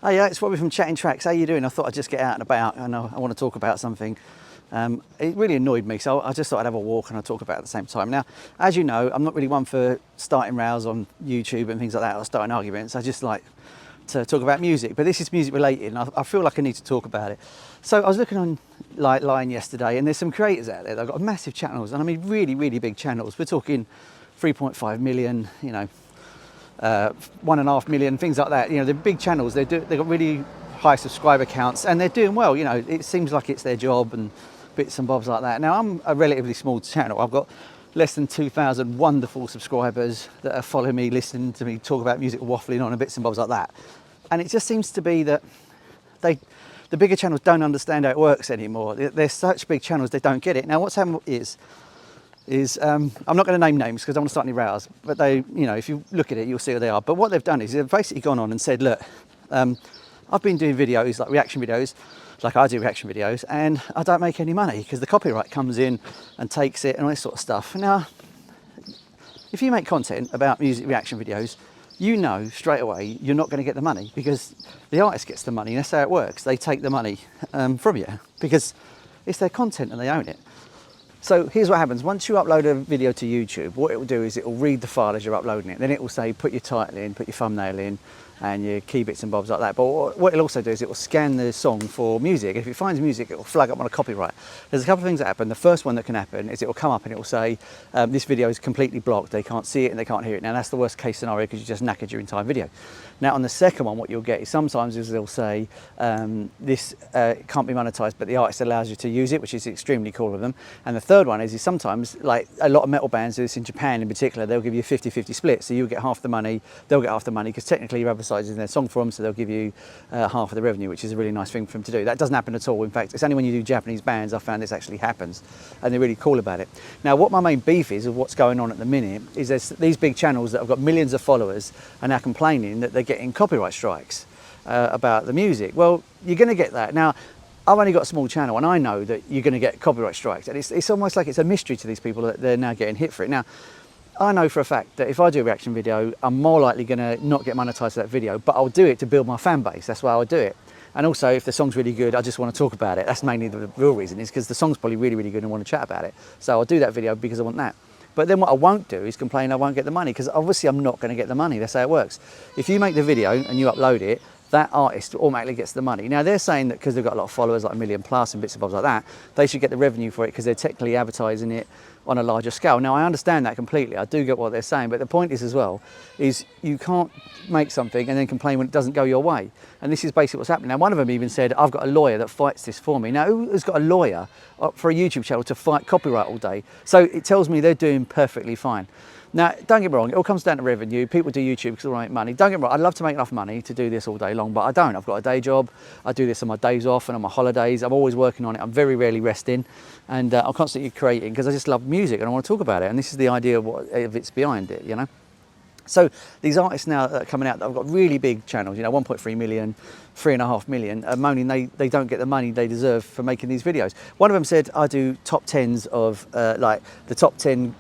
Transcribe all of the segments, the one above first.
Oh yeah, it's Robbie from Chatting Tracks. How you doing? I thought I'd just get out and about, and I want to talk about something. It really annoyed me, so I just thought I'd have a walk and I'd talk about it at the same time. Now, as you know, I'm not really one for starting rows on YouTube and things like that, or starting arguments. I just like to talk about music, but this is music related, and I feel like I need to talk about it. So I was looking on Line yesterday, and there's some creators out there that have got massive channels, and I mean really, really big channels. We're talking 3.5 million, you know, 1.5 million, things like that. You know, they're big channels. They've got really high subscriber counts, and they're doing well. You know, it seems like it's their job and bits and bobs like that. Now, I'm a relatively small channel. I've got less than 2,000 wonderful subscribers that are following me, listening to me talk about music, waffling on and bits and bobs like that. And it just seems to be that the bigger channels don't understand how it works anymore. They're such big channels, they don't get it. Now, what's happened is I'm not going to name names because I don't want to start any rows, but they, you know, if you look at it, you'll see who they are. But what they've done is they've basically gone on and said, look, I've been doing videos, like reaction videos, like I do reaction videos, and I don't make any money because the copyright comes in and takes it and all this sort of stuff. Now, if you make content about music reaction videos, you know straight away you're not going to get the money because the artist gets the money, and that's how it works. They take the money from you because it's their content and they own it. So here's what happens. Once you upload a video to YouTube, what it will do is it will read the file as you're uploading it. Then it will say, put your title in, put your thumbnail in, and your key bits and bobs like that. But what it'll also do is it will scan the song for music. If it finds music, it will flag up on a copyright. There's a couple of things that happen. The first one that can happen is it will come up and it will say, this video is completely blocked. They can't see it and they can't hear it. Now that's the worst case scenario because you just knackered your entire video. Now on the second one, what you'll get is sometimes they'll say, this can't be monetized, but the artist allows you to use it, which is extremely cool of them. And the third one is sometimes, like a lot of metal bands do this in Japan in particular, they'll give you a 50-50 split. So you'll get half the money, they'll get half the money, because technically you're advertising their song for them, so they'll give you half of the revenue, which is a really nice thing for them to do. That doesn't happen at all. In fact, it's only when you do Japanese bands I've found this actually happens, and they're really cool about it. Now, what my main beef is of what's going on at the minute is there's these big channels that have got millions of followers and are complaining that they're getting copyright strikes about the music. Well, you're going to get that. Now, I've only got a small channel and I know that you're going to get copyright strikes, and it's almost like it's a mystery to these people that they're now getting hit for it. Now, I know for a fact that if I do a reaction video, I'm more likely going to not get monetized for that video, but I'll do it to build my fan base. That's why I'll do it. And also, if the song's really good, I just want to talk about it. That's mainly the real reason, is because the song's probably really, really good and I want to chat about it. So I'll do that video because I want that. But then what I won't do is complain I won't get the money, because obviously I'm not going to get the money. That's how it works. If you make the video and you upload it, that artist automatically gets the money. Now, they're saying that because they've got a lot of followers, like 1 million plus and bits and bobs like that, they should get the revenue for it because they're technically advertising it on a larger scale. Now, I understand that completely. I do get what they're saying, but the point is as well, is you can't make something and then complain when it doesn't go your way. And this is basically what's happening. Now, one of them even said, I've got a lawyer that fights this for me. Now, who has got a lawyer for a YouTube channel to fight copyright all day? So it tells me they're doing perfectly fine. Now, don't get me wrong, it all comes down to revenue. People do YouTube because they want to make money. Don't get me wrong, I'd love to make enough money to do this all day long, but I don't. I've got a day job. I do this on my days off and on my holidays. I'm always working on it. I'm very rarely resting, and I'm constantly creating because I just love music and I want to talk about it. And this is the idea of what it's behind it, you know? So these artists now that are coming out that have got really big channels, you know, 1.3 million, 3.5 million, are moaning they don't get the money they deserve for making these videos. One of them said, I do top 10s of like the top 10,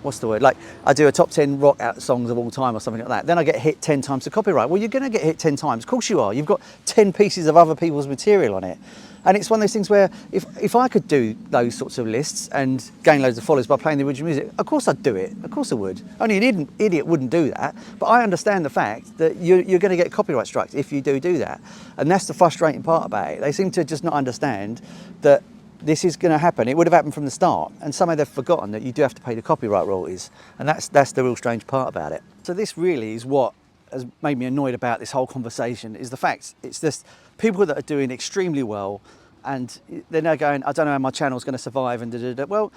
what's the word? Like I do a top 10 rock out songs of all time or something like that. Then I get hit 10 times for copyright. Well, you're going to get hit 10 times. Of course you are. You've got 10 pieces of other people's material on it. And it's one of those things where if I could do those sorts of lists and gain loads of followers by playing the original music, of course I'd do it. Of course I would. Only an idiot wouldn't do that. But I understand the fact that you're going to get copyright strikes if you do that. And that's the frustrating part about it. They seem to just not understand that this is going to happen. It would have happened from the start, and somehow they've forgotten that you do have to pay the copyright royalties, and that's the real strange part about it. So this really is what has made me annoyed about this whole conversation, is the fact it's just people that are doing extremely well, and they're now going, I don't know how my channel's going to survive, and da-da-da. Well,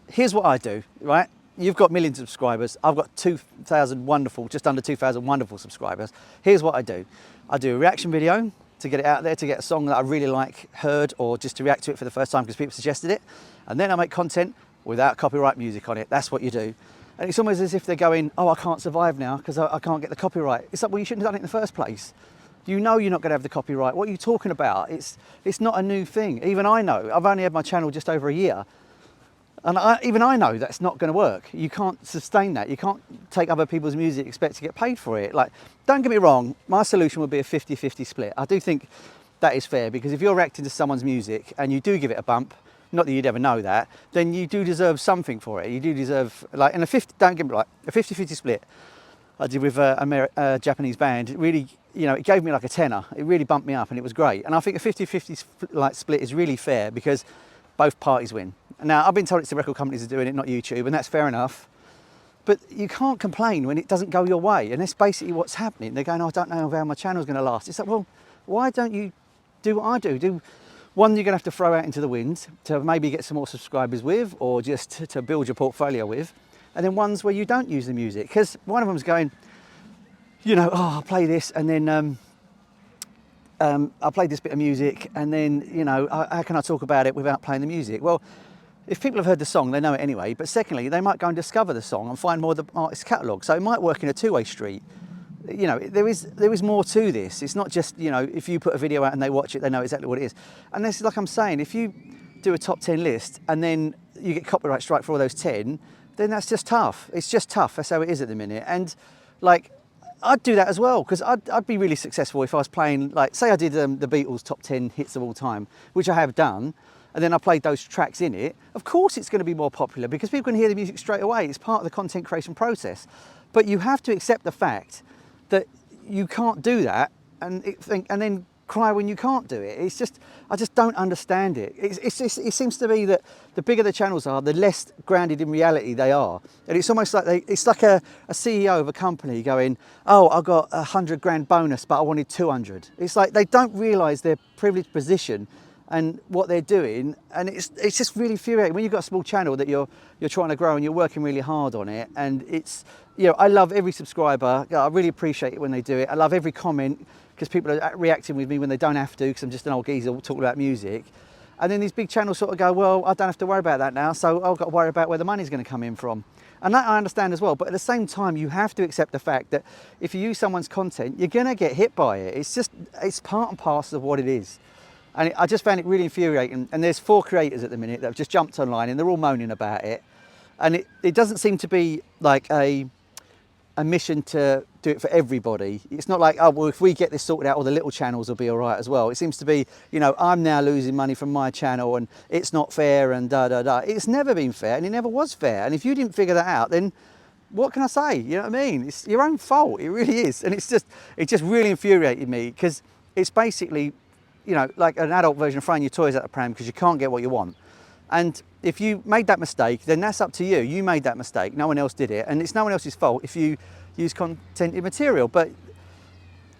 here's what I do, right? You've got millions of subscribers. I've got 2,000 wonderful, just under 2,000 wonderful subscribers. Here's what I do. I do a reaction video to get it out there, to get a song that I really like heard, or just to react to it for the first time because people suggested it. And then I make content without copyright music on it. That's what you do. And it's almost as if they're going, oh, I can't survive now because I can't get the copyright. It's like, well, you shouldn't have done it in the first place. You know you're not going to have the copyright. What are you talking about? It's not a new thing. Even I know. I've only had my channel just over a year. And even I know that's not going to work. You can't sustain that. You can't take other people's music, expect to get paid for it. Like, don't get me wrong, my solution would be a 50-50 split. I do think that is fair, because if you're reacting to someone's music and you do give it a bump, not that you'd ever know that, then you do deserve something for it. You do deserve, like, and don't get me right, a 50-50 split I did with a Japanese band. It really, it gave me like a tenner. It really bumped me up and it was great. And I think a 50-50 split is really fair, because both parties win. Now, I've been told it's the record companies are doing it, not YouTube, and that's fair enough. But you can't complain when it doesn't go your way. And that's basically what's happening. They're going, oh, I don't know how my channel's going to last. It's like, well, why don't you do what I do? One, you're going to have to throw out into the wind to maybe get some more subscribers with, or just to build your portfolio with. And then ones where you don't use the music. Because one of them's going, oh, I'll play this, and then I'll play this bit of music, and then, how can I talk about it without playing the music? Well, if people have heard the song, they know it anyway. But secondly, they might go and discover the song and find more of the artist's catalogue. So it might work in a two-way street. There is more to this. It's not just, if you put a video out and they watch it, they know exactly what it is. And this is like I'm saying, if you do a top 10 list and then you get copyright strike for all those 10, then that's just tough. It's just tough. That's how it is at the minute. And like, I'd do that as well, because I'd be really successful if I was playing, like, say I did the Beatles top 10 hits of all time, which I have done, and then I played those tracks in it. Of course it's going to be more popular, because people can hear the music straight away. It's part of the content creation process. But you have to accept the fact that you can't do that and then cry when you can't do it. It's just, I just don't understand it. It seems to be that the bigger the channels are, the less grounded in reality they are. And it's almost like it's like a CEO of a company going, oh, I got $100 grand bonus, but I wanted 200. It's like they don't realise their privileged position and what they're doing, and it's just really infuriating when you've got a small channel that you're trying to grow and you're working really hard on it. And it's, I love every subscriber. I really appreciate it when they do it. I love every comment, because people are reacting with me when they don't have to, because I'm just an old geezer talking about music. And then these big channels sort of go, well, I don't have to worry about that now, so I've got to worry about where the money's going to come in from. And that I understand as well, but at the same time, you have to accept the fact that if you use someone's content, you're going to get hit by it. It's part and parcel of what it is. And I just found it really infuriating. And there's 4 creators at the minute that have just jumped online and they're all moaning about it. And it doesn't seem to be like a mission to do it for everybody. It's not like, oh, well, if we get this sorted out, all the little channels will be all right as well. It seems to be, I'm now losing money from my channel and it's not fair and da-da-da. It's never been fair and it never was fair. And if you didn't figure that out, then what can I say? You know what I mean? It's your own fault. It really is. And it just really infuriated me, because it's basically, like an adult version of throwing your toys out the pram because you can't get what you want. And if you made that mistake, then that's up to you. You made that mistake. No one else did it. And it's no one else's fault if you use content material. But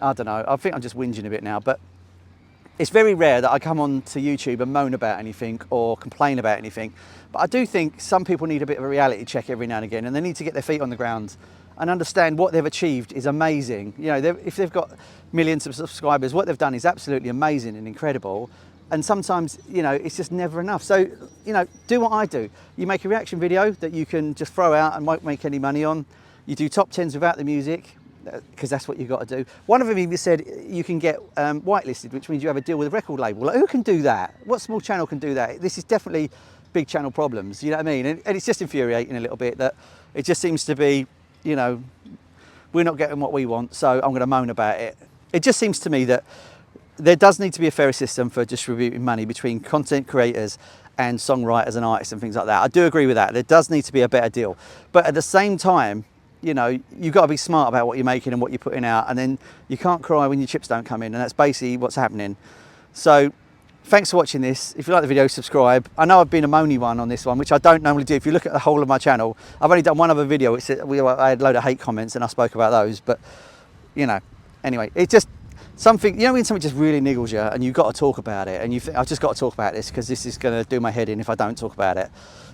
I don't know. I think I'm just whinging a bit now. But it's very rare that I come on to YouTube and moan about anything or complain about anything. But I do think some people need a bit of a reality check every now and again. And they need to get their feet on the ground and understand what they've achieved is amazing. If they've got millions of subscribers, what they've done is absolutely amazing and incredible. And sometimes, it's just never enough. So, do what I do. You make a reaction video that you can just throw out and won't make any money on. You do top 10s without the music, because that's what you've got to do. One of them even said you can get whitelisted, which means you have a deal with a record label. Like, who can do that? What small channel can do that? This is definitely big channel problems, you know what I mean? And it's just infuriating a little bit that it just seems to be, we're not getting what we want, so I'm going to moan about it. It just seems to me that there does need to be a fairer system for distributing money between content creators and songwriters and artists and things like that. I do agree with that. There does need to be a better deal. But at the same time, you've got to be smart about what you're making and what you're putting out, and then you can't cry when your chips don't come in, and that's basically what's happening. So thanks for watching this. If you like the video, subscribe. I know I've been a moany one on this one, which I don't normally do. If you look at the whole of my channel, I've only done one other video. I had a load of hate comments and I spoke about those, but anyway, it's just something, when something just really niggles you and you've got to talk about it, and you think, I've just got to talk about this because this is going to do my head in if I don't talk about it.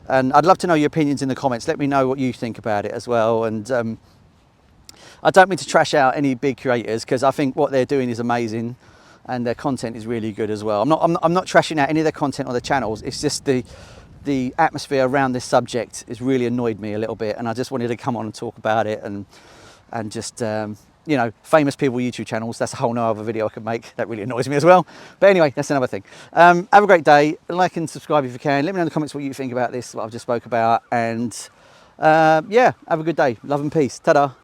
And I'd love to know your opinions in the comments. Let me know what you think about it as well. And I don't mean to trash out any big creators, because I think what they're doing is amazing and their content is really good as well. I'm not trashing out any of their content or their channels. It's just the atmosphere around this subject has really annoyed me a little bit, and I just wanted to come on and talk about it and just you know, famous people YouTube channels. That's a whole nother video I could make. That really annoys me as well. But anyway, that's another thing. Have a great day. Like and subscribe if you can. Let me know in the comments what you think about this, what I've just spoke about. And yeah, have a good day. Love and peace. Ta-da.